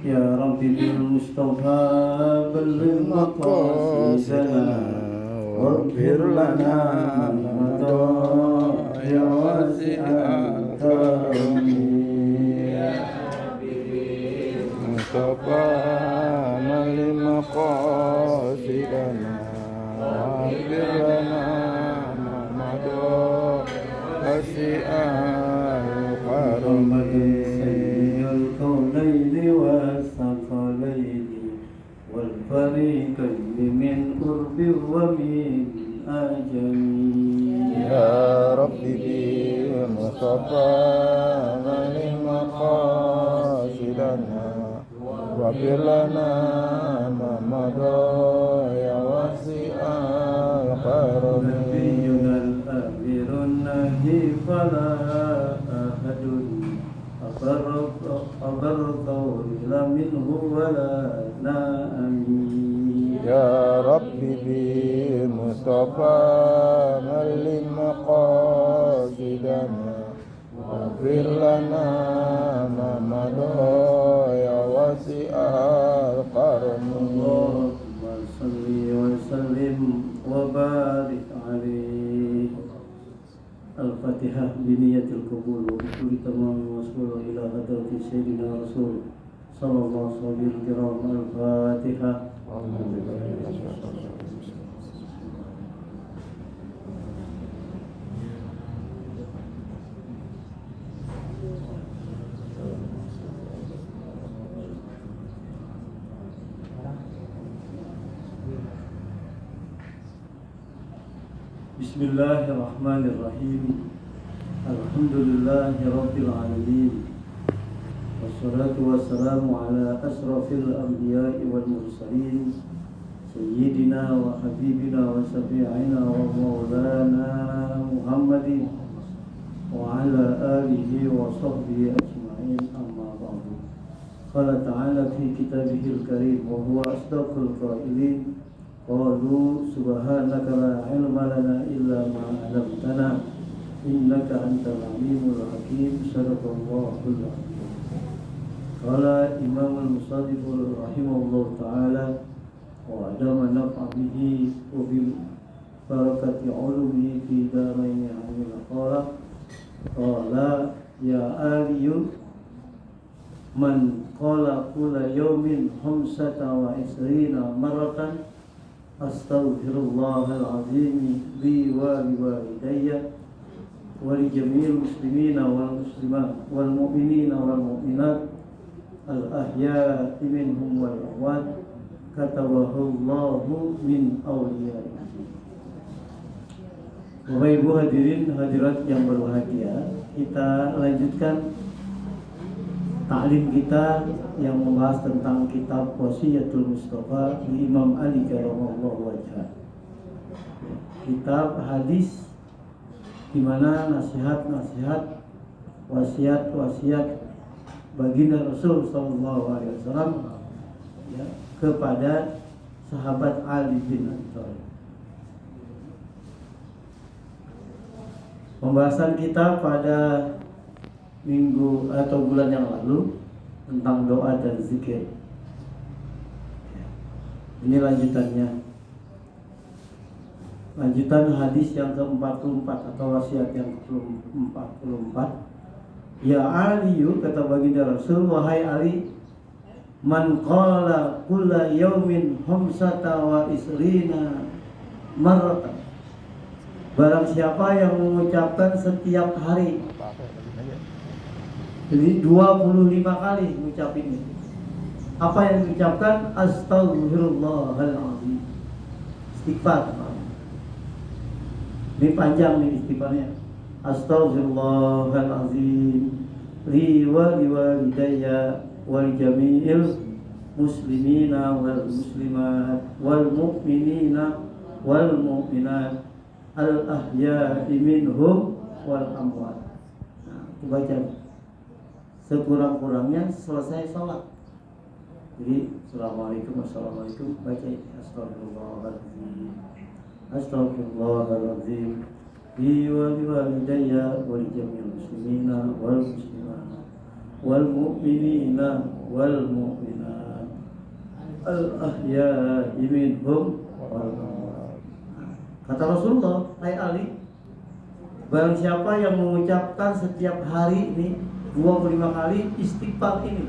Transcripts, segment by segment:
يا رب بالمصطفى بلغ مقاصدنا واغفر لنا ما مضى يا واسع الكرم يا مصطفى بلغ مقاصدنا واغفر لنا ما مضى واسع الكرم الكونين والثقلين والفريقين من قرب ومن أجل يا ربي بالمصطفى بلغ مقاصدنا واغفر لنا ما مضى يا واسع الكرم نبينا الأمير النهي فلا أحد أبر قول منه ولا نأمين يا ربي بالمصطفى بلغ مقاصدنا واغفر لنا ما مضى يا واسع الكرم اللهم صل وسلم وبارك عليه. الفاتحة بنية القبول وبكل تمام وصول إلى حضرة سيدنا رسول صلى الله عليه وسلم الكرام. الفاتحة. Bismillahirrahmanirrahim. Alhamdulillahi Rabbil Alamin. Wassalatu wassalamu ala asrafil anbiya'i wal mursalin Sayyidina wa habibina wa syafi'ina wa maulana Muhammadin wa ala alihi wa sahbihi ajma'in, amma ba'du. Qala ta'ala fi kitabihil karim wa huwa asdaqul qailin. Qalu subhanaka la ilma lana illa ma 'allamtana innaka antal alimul hakim. Sadaqallahul azim. Qala Imam al-Musannif rahimahullah ta'ala wa adama naf'a bihi wa bil barakati 'ulumihi fi darain amin. Qala ya aliyu man qala kulla yawmin khamsata wa isrina marratan astaghfirullahal azim li wa liwalidayya wa li jami'il muslimina wal muslimat wal mu'minina wal mu'minat al ahya'i minhum wal amwat katabahullahu min awliya'ihi. Bapak Ibu hadirin hadirat yang berbahagia, kita lanjutkan taklim kita yang membahas tentang kitab Wasiyatul Mustafa di Imam Ali karramallahu wajhah. Kitab hadis di mana nasihat-nasihat, wasiat-wasiat baginda Rasul sallallahu alaihi wasallam ya, kepada sahabat Ali bin Abi Thalib. Pembahasan kita pada minggu atau bulan yang lalu tentang doa dan zikir. Ini lanjutannya. Lanjutan hadis yang ke-44 atau wasiat yang ke-44. Ya Ali, kata baginda Rasul, wahai Ali, man qala kulla yaumin khamsata wa isrina marratan. Barang siapa yang mengucapkan setiap hari, jadi 25 kali mengucapin itu. Apa yang diucapkan? Astaghfirullahaladzim. Istighfar. Ini panjang nih istighfarnya. Astaghfirullahaladzim li wa liwalidayya wal jami'il muslimina wal muslimat wal mu'minina wal mu'minat al ahya'i minhum wal amwat. Nah, itu baca sekurang-kurangnya selesai sholat. Jadi assalamualaikum, assalamualaikum, baca ini astagfirullahaladzim, astagfirullahaladzim li wa liwalidayya wa li jami'il muslimina wal muslimat wal mu'minina wal mu'minat al-ahya'i minhum wal amwat. Kata Rasulullah, hai Ali, barang siapa yang mengucapkan setiap hari ini 25 kali istighfar ini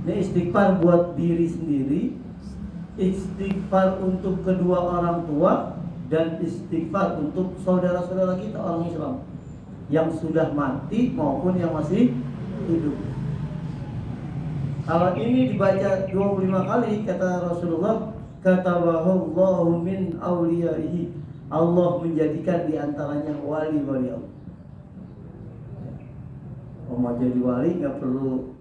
istighfar buat diri sendiri, istighfar untuk kedua orang tua, dan istighfar untuk saudara-saudara kita orang Islam yang sudah mati maupun yang masih hidup. Kalau ini dibaca 25 kali, kata Rasulullah, katabahallahu min awliyaihi, Allah menjadikan diantaranya wali-wali Allah. Mau jadi wali nggak perlu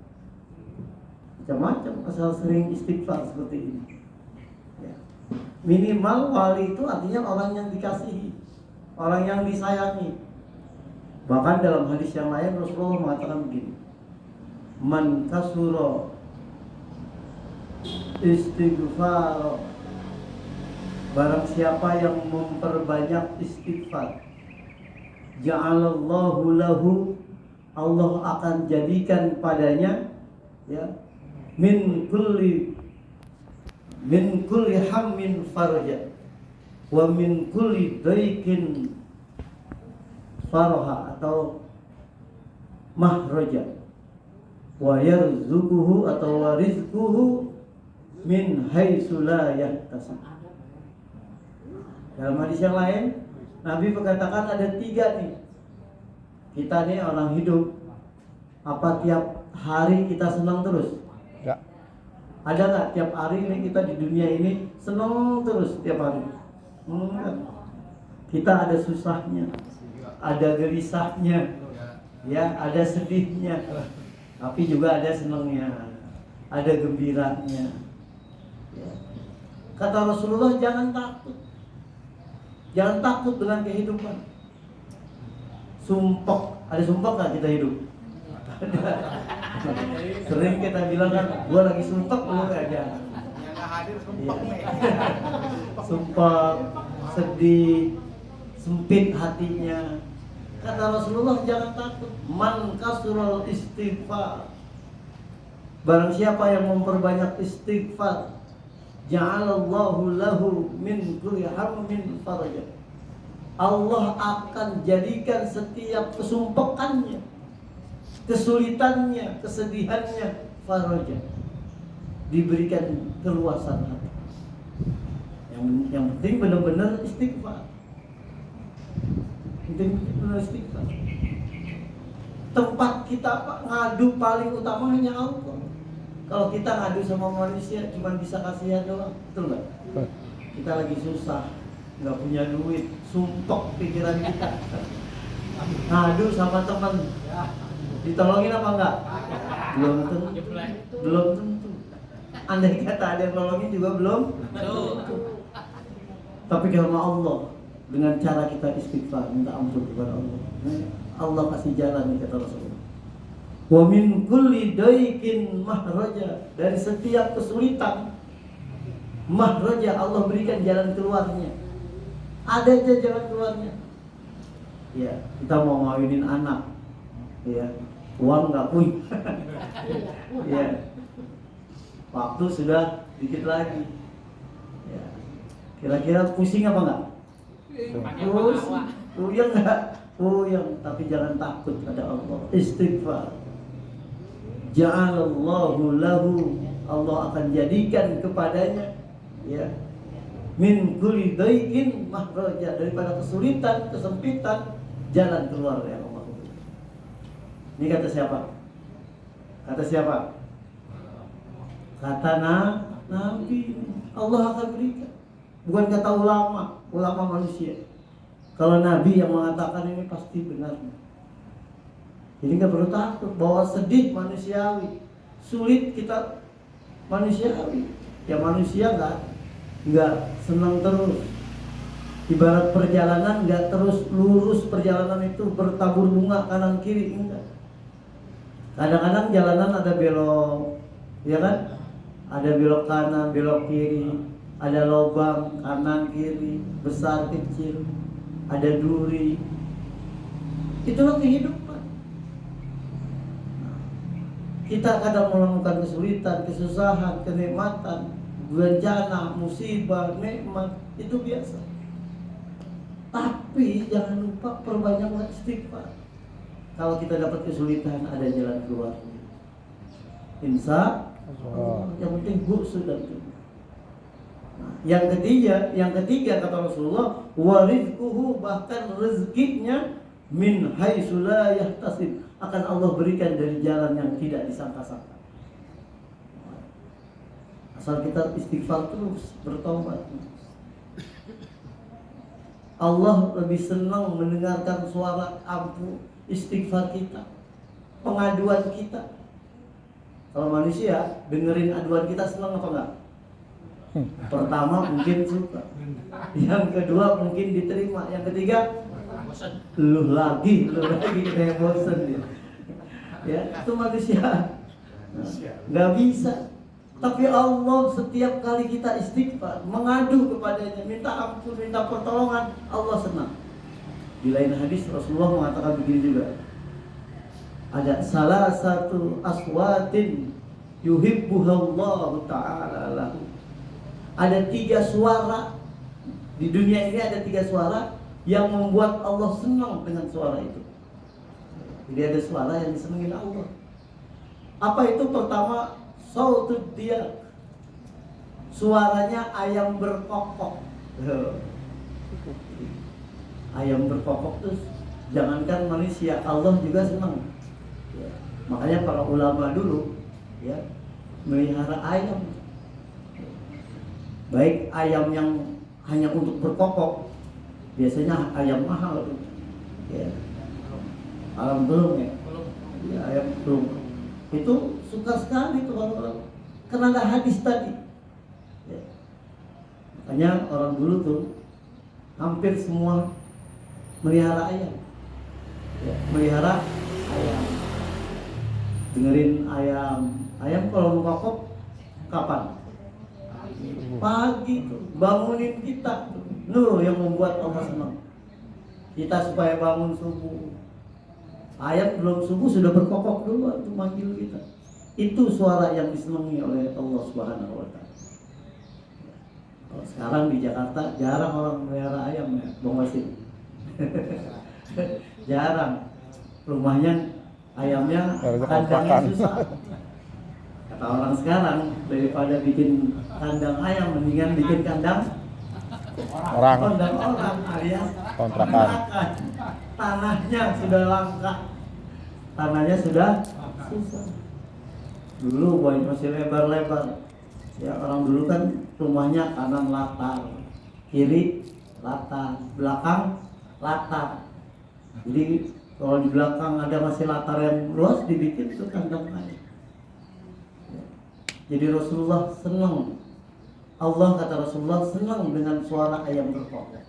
macam-macam, asal sering istighfar seperti ini. Ya. Minimal wali itu artinya orang yang dikasihi, orang yang disayangi. Bahkan dalam hadis yang lain Rasulullah mengatakan begini, man kasura istighfar, barang siapa yang memperbanyak istighfar, ja'alallahu lahu, Allah akan jadikan padanya ya min kulli hammin faraja wa min kulli daikin faraha atau mahraja wa yarzuquhu atau warizquhu min haitsu la yahtasib. Dalam hadis yang lain Nabi mengatakan ada 3 nih. Kita nih orang hidup, apa tiap hari kita senang terus? Ya. Ada nggak tiap hari ini kita di dunia ini senang terus tiap hari? Enggak. Kita ada susahnya, ada gelisahnya, ya, ada sedihnya, tapi juga ada senangnya, ada gembiranya. Ya. Kata Rasulullah, jangan takut dengan kehidupan. Sumpah, ada sumpah nggak kita hidup? Sering kita bilang kan, gua lagi sumpah, gua nggak ada. Yang nggak hadir sumpah nih. Sumpah, sedih, sempit hatinya. Kata Rasulullah, jangan takut. Man kasral istighfar, barang siapa yang memperbanyak istighfar, ja'alallahu lahu min kulli hammin faraja, Allah akan jadikan setiap kesumpekannya, kesulitannya, kesedihannya faraja, diberikan keluasan hati. Yang penting benar-benar istighfar. Benar istighfar. Tempat kita ngadu paling utama hanya Allah. Kalau kita ngadu sama manusia cuma bisa kasihan doang, betul nggak? Kita lagi susah, nggak punya duit, sumpek pikiran kita. Ngadu sama teman, ditolongin apa enggak? Belum tentu. Andai kata ada yang nolongin juga belum tentu. Tapi karena Allah, dengan cara kita istighfar, minta ampun kepada Allah, Allah kasih jalan, kata Rasulullah. Wa min kulli daikin mahraja, dari setiap kesulitan mahraja, Allah berikan jalan keluarnya. Ada aja jalan keluarnya. Ya, kita mau ngawinin anak, ya, uang nggak punya. Ya, waktu sudah dikit lagi. Ya, kira-kira pusing apa enggak? Pusing, puyeng enggak? Puyeng, tapi jangan takut pada Allah. Istighfar. Ja'alallahu lahu, Allah akan jadikan kepadanya, ya, min kulli daikin mahraja, daripada kesulitan, kesempitan, jalan keluar yang Allah. Ini kata siapa? Kata siapa? Kata Nabi. Allah akan berikan. Bukan kata ulama manusia. Kalau Nabi yang mengatakan ini pasti benar. Jadi nggak perlu takut bahwa sedih manusiawi, sulit kita manusiawi. Ya manusia nggak senang terus. Ibarat perjalanan nggak terus lurus, perjalanan itu bertabur bunga kanan kiri, enggak. Kadang-kadang jalanan ada belok, ya kan? Ada belok kanan, belok kiri, ada lubang kanan kiri, besar kecil, ada duri. Itulah kehidupan. Kita kadang menemukan kesulitan, kesusahan, kenikmatan, bencana, musibah, nikmat, itu biasa. Tapi jangan lupa perbanyaklah istighfar. Kalau kita dapat kesulitan, ada jalan keluar. Insya Allah. Yang penting sudah itu. Nah, yang ketiga kata Rasulullah, warizquhu, bahkan rezekinya min haitsu la yahtasib, akan Allah berikan dari jalan yang tidak disangka-sangka. Asal kita istighfar terus, bertobat. Allah lebih senang mendengarkan suara ampun istighfar kita, pengaduan kita. Kalau manusia dengerin aduan kita senang apa enggak? Pertama mungkin suka, yang kedua mungkin diterima, yang ketiga lu lagi kayak bosan dia. Ya, itu manusia nggak bisa. Tapi Allah setiap kali kita istighfar, mengadu kepadanya, minta ampun, minta pertolongan, Allah senang. Di lain hadis Rasulullah mengatakan begini juga, ada salah satu aswatin yuhibbuhallahu ta'ala lahu. Ada 3 suara di dunia ini, ada 3 suara yang membuat Allah senang dengan suara itu. Jadi ada suara yang disenangi Allah. Apa itu? Pertama, sautud dia, suaranya ayam berkokok. Ayam berkokok tuh jangankan manusia, Allah juga senang. Ya. Makanya para ulama dulu ya melihara ayam. Baik ayam yang hanya untuk berkokok, biasanya ayam mahal tuh. Ya. Ayam belum ya. Ya, ayam belum. Itu suka sekali tuh orang-orang. Karena ada hadis tadi. Ya. Makanya orang dulu tuh hampir semua melihara ayam. Ya, melihara ayam. Dengerin ayam. Ayam kalau mau kokok kapan? Pagi tuh, bangunin kita. Nuh yang membuat Allah senang. Kita supaya bangun subuh. Ayam belum subuh sudah berkokok dulu untuk manggil kita. Itu suara yang disenangi oleh Allah Subhanahu wa taala. Kalau sekarang di Jakarta jarang orang melihara ayam ya, Bang Wasim. Jarang. Rumahnya ayamnya kandangnya susah. Kata orang sekarang, daripada bikin kandang ayam mendingan bikin kandang orang. Kandang orang alias Kontrakan. Tanahnya sudah langka. Tanahnya sudah susah. Dulu banyak masih lebar-lebar. Ya orang dulu kan rumahnya kanan latar, kiri latar, belakang latar. Jadi kalau di belakang ada masih latar yang luas, dibikin itu kandang ayam. Jadi Rasulullah senang. Allah kata Rasulullah senang dengan suara ayam berkokok.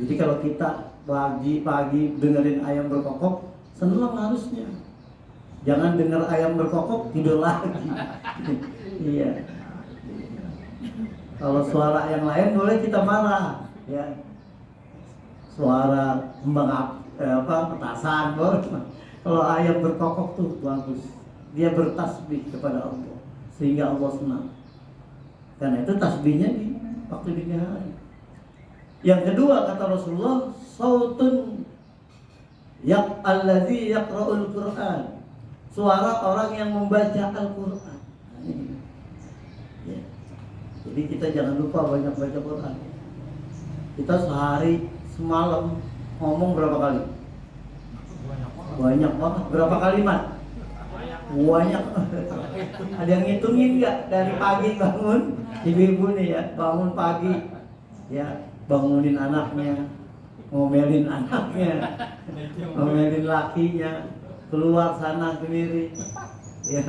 Jadi kalau kita pagi-pagi dengerin ayam berkokok, senang harusnya. Jangan dengar ayam berkokok tidur lagi. Iya. Kalau suara yang lain boleh kita marah, ya. Suara kembang petasan boleh. Kalau ayam berkokok tuh bagus. Dia bertasbih kepada Allah sehingga Allah senang. Karena itu tasbihnya di waktu dini hari. Yang kedua kata Rasulullah, sautun allazi yaqra'ul Qur'an. Suara orang yang membaca Al-Qur'an. Ya. Jadi kita jangan lupa banyak baca Quran. Kita sehari semalam ngomong berapa kali? Banyak banget. Berapa kalimat? Banyak. Ada yang ngitungin nggak dari pagi bangun? Ibu-ibu nih ya, bangun pagi, ya bangunin anaknya, ngomelin anaknya, ngomelin lakinya, keluar sana kemari, ya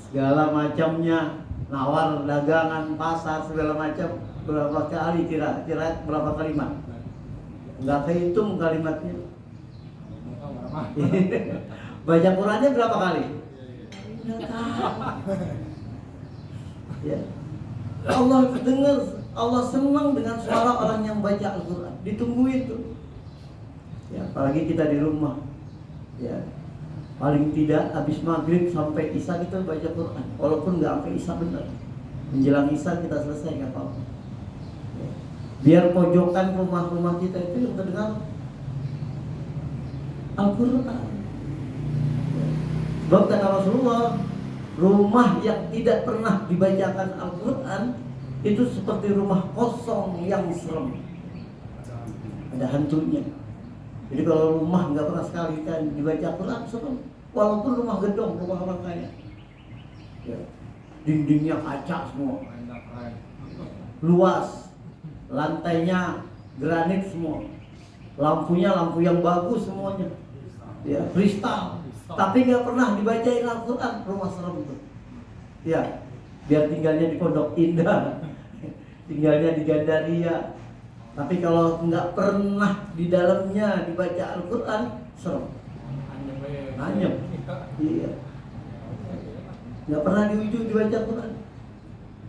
segala macamnya, nawar dagangan pasar segala macam. Berapa kali kira-kira berapa kalimat? Nggak kehitung kalimatnya. Baca Qurannya berapa kali? Ya. Allah dengar, Allah senang dengan suara orang yang baca Al-Quran. Ditunggu itu. Ya, apalagi kita di rumah. Ya. Paling tidak habis maghrib sampai isya kita baca Quran, walaupun nggak sampai isya benar. Menjelang isya kita selesai nggak apa-apa. Biar pojokan rumah-rumah kita itu yang terdengar Al-Quran. Sebab kata Rasulullah, rumah yang tidak pernah dibacakan Al-Quran itu seperti rumah kosong yang serem, ada hantunya. Jadi kalau rumah nggak pernah sekali kan dibaca Quran serem, walaupun rumah gedong, rumah orang kaya, ya, dindingnya kaca semua, luas, lantainya granit semua, lampunya lampu yang bagus semuanya, ya, kristal. Tapi nggak pernah dibacain Al-Quran, rumah serem itu. Ya, biar tinggalnya di Pondok Indah, tinggalnya di Gandaria. Tapi kalau nggak pernah di dalamnya dibaca Al-Quran, serem. Anyep. Iya. Nggak pernah di ujung dibaca Quran.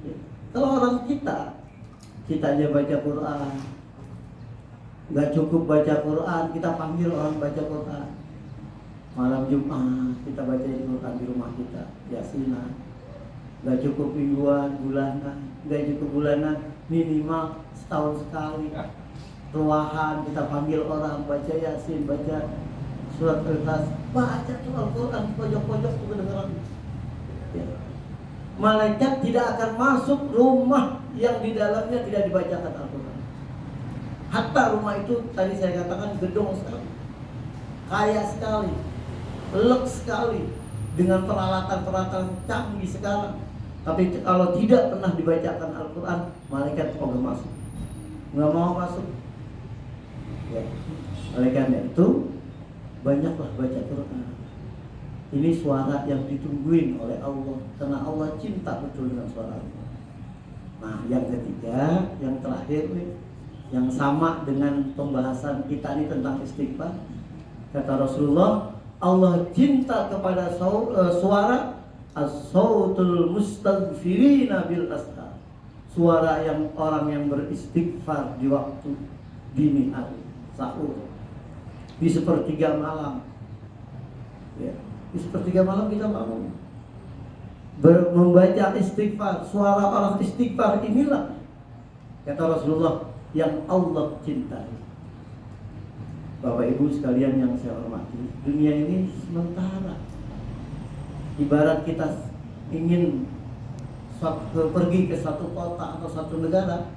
Ya. Kalau orang kita aja baca Quran, nggak cukup baca Quran, kita panggil orang baca Quran. Malam Jumat kita baca Quran di rumah kita, Yasinan. Nggak cukup mingguan, bulanan, nggak cukup bulanan, minimal setahun sekali. Ruahan kita panggil orang baca Yasin, baca surat Al-Ikhlas, baca tuh Al-Quran, pojok-pojok tuh kedengeran. Ya. Malaikat tidak akan masuk rumah yang di dalamnya tidak dibacakan Al-Quran. Hatta rumah itu tadi saya katakan gedung sekali, kaya sekali, lek sekali, dengan peralatan-peralatan canggih sekarang. Tapi kalau tidak pernah dibacakan Al-Quran, malaikat kok nggak masuk, nggak mau masuk. Ya. Oleh karena itu, banyaklah baca Quran. Ini suara yang ditungguin oleh Allah, karena Allah cinta betul dengan suara Allah. Nah, yang ketiga, yang terakhir nih, yang sama dengan pembahasan kita ini tentang istighfar. Kata Rasulullah, Allah cinta kepada suara as-sautul mustaghfirina bil ashar. Suara yang orang yang beristighfar di waktu dini hari, sahur, di sepertiga malam. Ya, di sepertiga malam kita bangun membaca istighfar. Suara orang istighfar inilah, kata Rasulullah, yang Allah cintai. Bapak Ibu sekalian yang saya hormati, dunia ini sementara. Ibarat kita ingin pergi ke satu kota atau satu negara,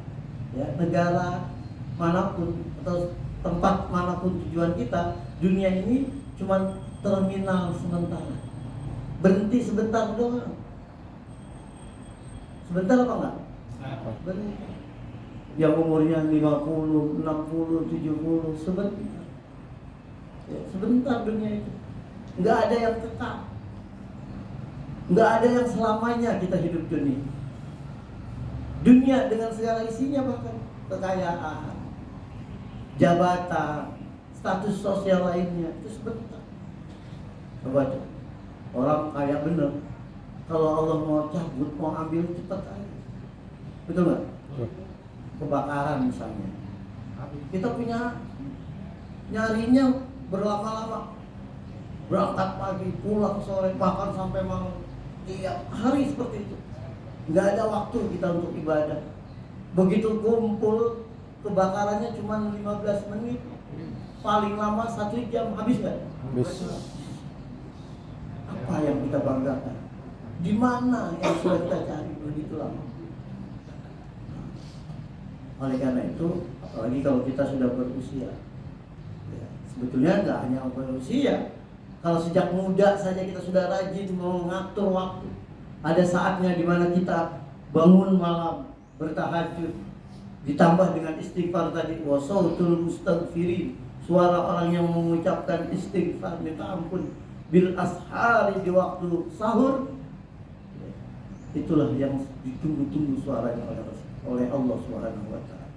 ya, negara manapun atau tempat manapun tujuan kita, dunia ini cuma terminal sementara. Berhenti sebentar doang. Sebentar apa enggak? Berhenti. Yang umurnya 50, 60, 70, sebentar. Ya, sebentar dunia itu. Enggak ada yang tetap. Enggak ada yang selamanya kita hidup dunia. Dunia dengan segala isinya, bahkan kekayaan, jabatan, status sosial lainnya, itu sebentar. Coba tuh, orang kaya bener, kalau Allah mau cabut, mau ambil, cepat aja. Betul nggak? Kebakaran misalnya, kita punya nyarinya berlama-lama, berangkat pagi, pulang sore, bahkan sampai malam, tiap hari seperti itu. Nggak ada waktu kita untuk ibadah. Begitu kumpul, kebakarannya cuma 15 menit, paling lama 1 jam, habis nggak? Habis. Apa yang kita banggakan? Di mana yang sudah kita cari begitu lama? Oleh karena itu, apalagi kalau kita sudah berusia, ya, sebetulnya nggak hanya berusia. Kalau sejak muda saja kita sudah rajin mengatur waktu. Ada saatnya di mana kita bangun malam, bertahajud, ditambah dengan istighfar tadi, wasautul mustaghfirin, suara orang yang mengucapkan istighfar, minta ampun, bil ashari, di waktu sahur. Itulah yang ditunggu-tunggu suaranya oleh Allah Subhanahu wa taala.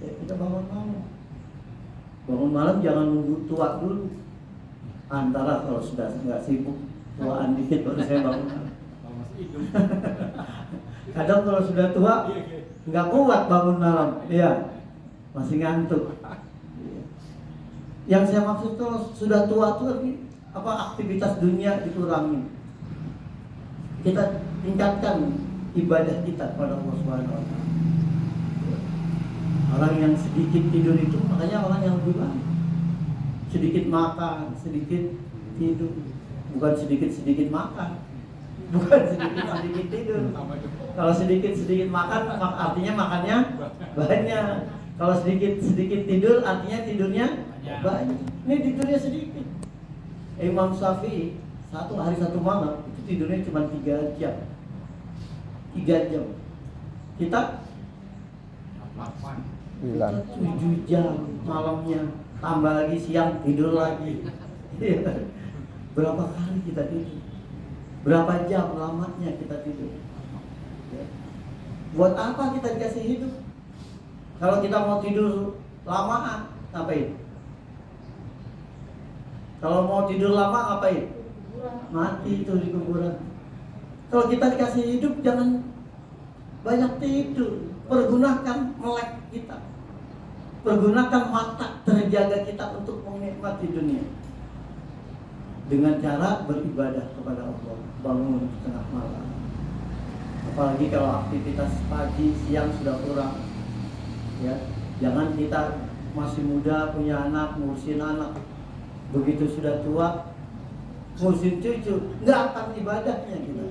Ya, kita bangun malam. Bangun malam jangan nunggu tua dulu. Antara kalau sudah nggak sibuk, tuaan dikit baru saya bangun malam. Kadang kalau sudah tua nggak kuat bangun malam, iya, masih ngantuk. Yang saya maksud kalau sudah tua tuh aktivitas dunia dikurangi. Kita tingkatkan ibadah kita kepada Allah Subhanahu wa taala. Orang yang sedikit tidur itu makanya orang yang lebih baik. Sedikit makan, sedikit tidur. Bukan sedikit makan. Bukan sedikit tidur. Kalau sedikit makan artinya makannya banyak. Kalau sedikit tidur artinya tidurnya banyak. Ini tidurnya sedikit. Imam Syafi'i satu hari satu malam itu tidurnya cuma 3 jam. 3 jam. Kita 7 jam malamnya, tambah lagi siang tidur lagi. Berapa kali kita tidur? Berapa jam lamanya kita tidur? Buat apa kita dikasih hidup? Kalau kita mau tidur lamaan, ngapain? Kalau mau tidur lama, ngapain? Mati itu di kuburan. Kalau kita dikasih hidup, jangan banyak tidur. Pergunakan melek kita. Pergunakan mata terjaga kita untuk menikmati dunia. Dengan cara beribadah kepada Allah. Bangun di tengah malam. Apalagi kalau aktivitas pagi, siang sudah kurang. Ya, jangan kita masih muda punya anak, ngurusin anak. Begitu sudah tua, ngurusin cucu, nggak akan ibadahnya kita.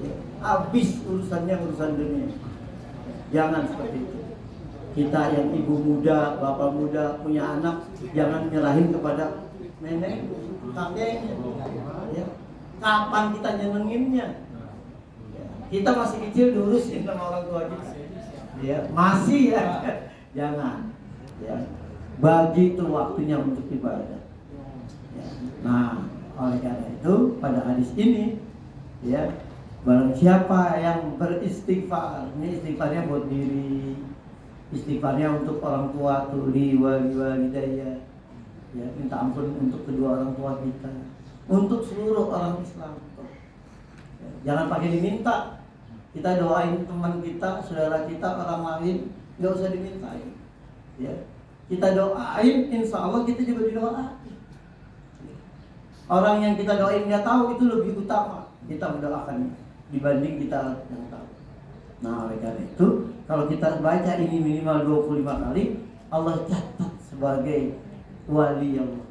Ya, habis urusan dunia. Jangan seperti itu. Kita yang ibu muda, bapak muda punya anak, jangan nyerahin kepada nenek, kakeknya. Ya. Kapan kita nyenenginnya? Ya. Kita masih kecil diurusin sama orang tua kita. Ya, masih ya. Jangan. Ya. Bagi itu waktunya untuk ibadah. Ya. Nah, oleh karena itu pada hadis ini, ya, barang siapa yang beristighfar, ini istighfarnya buat diri, istighfarnya untuk orang tua, tuli walidayya, ya, minta ampun untuk kedua orang tua kita, untuk seluruh orang Islam. Ya, jangan pakai diminta. Kita doain teman kita, saudara kita, orang lain, nggak usah dimintain. Ya, kita doain, insya Allah kita juga didoain. Orang yang kita doain nggak tahu itu lebih utama kita mendoakannya dibanding kita yang tahu. Nah, oleh karena itu, kalau kita baca ini minimal 25 kali, Allah catat sebagai wali Allah.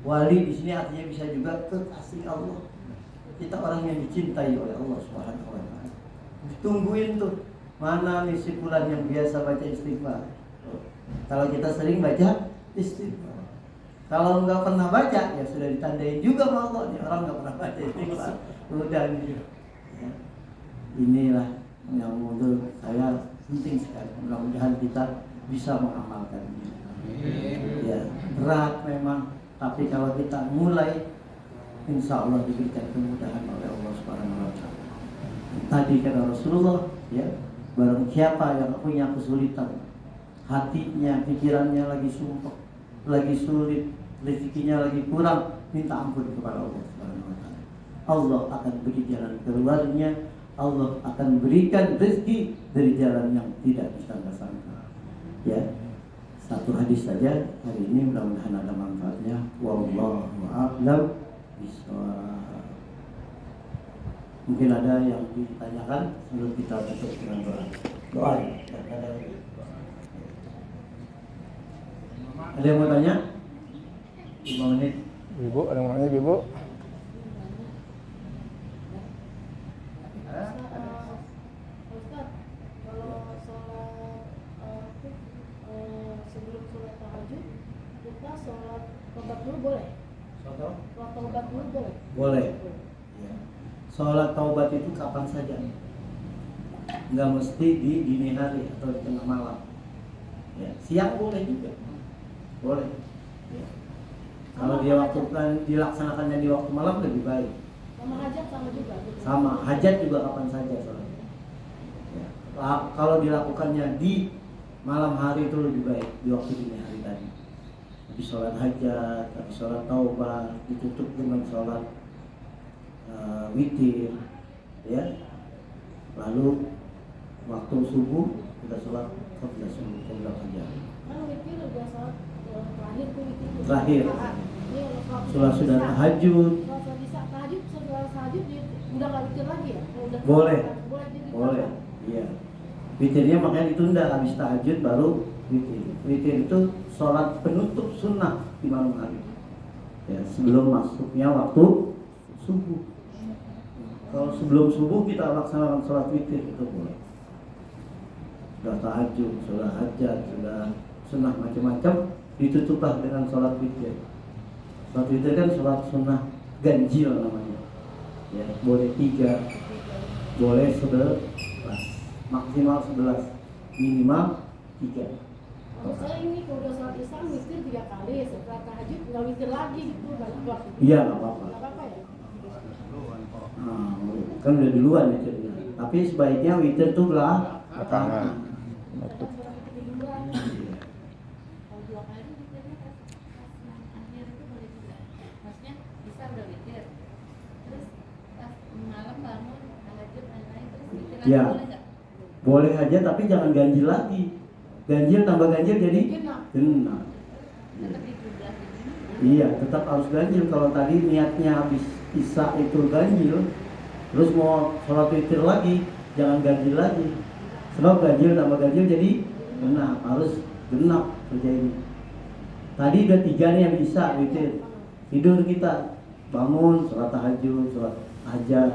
Wali di sini artinya bisa juga kekasih Allah. Kita orang yang dicintai oleh Allah Subhanahu wa taala. Tungguin tuh, mana nih si fulan yang biasa baca istighfar. Kalau kita sering baca istighfar. Kalau nggak pernah baca, ya sudah ditandain juga sama Allah nih, orang nggak pernah baca istighfar. Udah nih. Ya. Inilah yang menurut saya penting sekali. Mudah-mudahan kita bisa mengamalkan ini. Ya, berat memang, tapi kalau kita mulai, insya Allah diberikan kemudahan oleh Allah Subhanahu wa taala. Tadi kata Rasulullah, ya, barang siapa yang punya kesulitan, hatinya, pikirannya lagi sumpah, lagi sulit, rezekinya lagi kurang, minta ampun kepada Allah Subhanahu wa taala. Allah akan beri jalan keluarnya, Allah akan berikan rezeki dari jalan yang tidak disangka-sangka. Ya. Satu hadis saja hari ini, mudah-mudahan ada manfaatnya. Wallahu a'lam bishawab. Mungkin ada yang ditanyakan sebelum kita tutup dengan doa. Doa ya. Ada yang mau tanya? 5 menit. Ibu, ada yang mau nanya, Ibu? Ustaz, kalau sholat sebelum sholat tahajud kita sholat taubat dulu boleh? Sholat taubat dulu boleh? Boleh. Ya. Sholat taubat itu kapan saja. Nggak mesti di dini hari atau di tengah malam. Ya. Siang boleh juga. Boleh. Ya. Kalau dia waktu dilaksanakannya di waktu malam lebih baik. Sama hajat sama juga? Sama, hajat juga kapan saja sholatnya. Ya. Kalau dilakukannya di malam hari itu lebih baik, di waktu dini hari tadi. Habis sholat hajat, habis sholat taubat, ditutup dengan sholat witir, ya. Lalu waktu subuh kita sholat qabla subuh, qabla fajar. Kan witir udah sholat terakhir tuh witir. Terakhir. Ini kalau sholat Setelah sudah tahajud, Kalau bisa tahajud, setelah tahajud udah nggak witir lagi ya? Kalau udah Boleh. boleh jadi boleh. Iya. Witirnya makanya ditunda, habis tahajud baru witir. Witir itu sholat penutup sunnah di malam hari. Ya, sebelum masuknya waktu subuh. Kalau sebelum subuh kita laksanakan sholat witir itu boleh. Sudah tahajud, sudah hajat, sudah sunnah macam-macam, ditutuplah dengan sholat witir. Sholat witir kan sholat sunnah ganjil namanya. Ya, boleh 3, boleh 11, maksimal 11, minimal 3. Kalau saya ini kalau udah sholat isya witir 3 kali, setelah tahajud nggak witir lagi gitu, nggak kuat. Iya, nggak apa-apa. Nggak apa-apa ya? Nah, kan udah duluan witirnya. Tapi sebaiknya witir tuh Belakangan. Kadang sudah witir duluan. Kalau 2 kali witirnya pas yang akhir itu boleh juga. Maksudnya bisa udah witir. Terus pas malam bangun tahajud lain-lain terus witir lagi Ya. boleh nggak? Boleh aja, tapi jangan ganjil lagi. Ganjil tambah ganjil jadi Genap. genap. Tetap di 17 ini. Iya, tetap harus ganjil. Kalau tadi niatnya habis isya itu ganjil, terus mau sholat witir lagi, jangan ganjil lagi. Sebab ganjil tambah ganjil jadi genap, harus genap kerja ini. Tadi udah 3 nih yang bisa witir. Tidur kita, bangun, sholat tahajud, sholat hajat,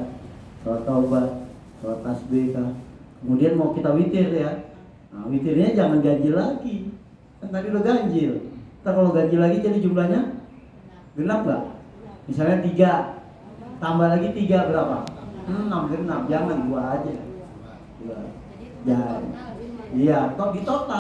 sholat taubat, sholat tasbih kan. Kemudian mau kita witir ya. Nah, witirnya jangan ganjil lagi. Kan tadi udah ganjil. Ntar kalau ganjil lagi jadi jumlahnya genap nggak? Misalnya 3, tambah lagi 3 berapa? 6 genap, jangan 2 aja. 2. Jadi itu Jangan. total gitu. Iya, di total.